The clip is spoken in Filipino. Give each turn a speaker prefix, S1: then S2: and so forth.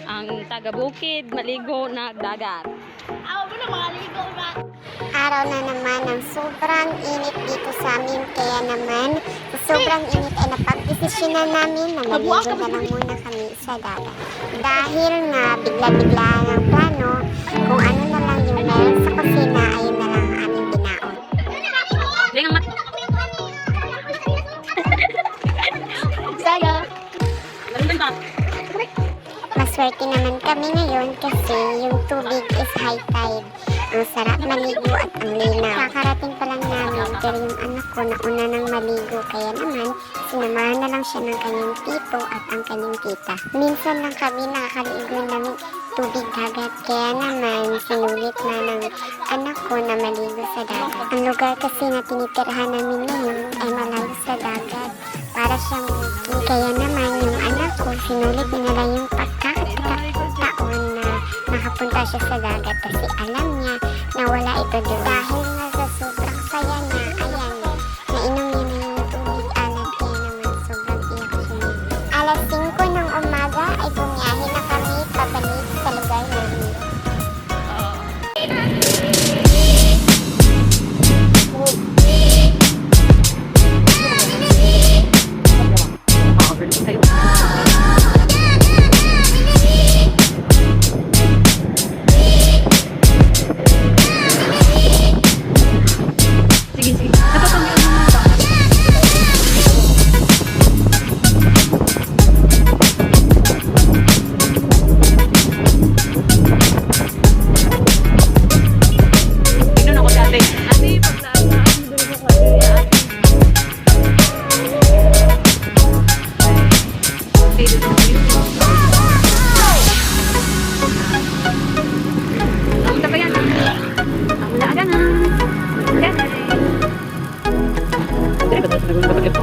S1: Ang taga-bukid, maligo na dagat.
S2: Araw na naman ng sobrang init dito sa amin. Kaya naman, sa sobrang init ay napag-desisyonan namin na maligo na lang muna kami sa dagat. Dahil nga bigla-bigla ang plano, kung ano na lang yung meron sa kusina, ayun na lang ang aming binaon.
S1: Hindi nga
S2: Saya!
S1: Ano
S2: Maswerte naman kami ngayon kasi yung tubig is high tide. Ang sarap maligo at ang linaw. Kakarating pa lang namin pero yung anak ko nauna nang maligo kaya naman sinamahan na lang siya ng kanyang tito at ang kanyang tita. Minsan lang kami nakakaligo namin tubig dagat kaya naman sinulit na ng anak ko na maligo sa dagat. Ang lugar kasi na tinitirhan namin ngayon ay malayo sa dagat. Para siyang bukid. Kaya naman yung anak ko sinulit niya lang yung pagkakataon na nakapunta siya sa dagat kasi alam niya na wala ito doon. Dahil nga sa sobrang saya niya, ayan, nainom niya na yung tubig alat kaya naman sobrang iyak siya. Alas 5 ng umaga ay bumiyahe na kami pabalik sa lugar namin.
S1: Sige, sige. Natutungin mo na ba? Tignan ako dati. Ate, paglaan na ako doon sa kanya. Okay, doon ako yun. Ang tabayan. Ang laaga na. Okay.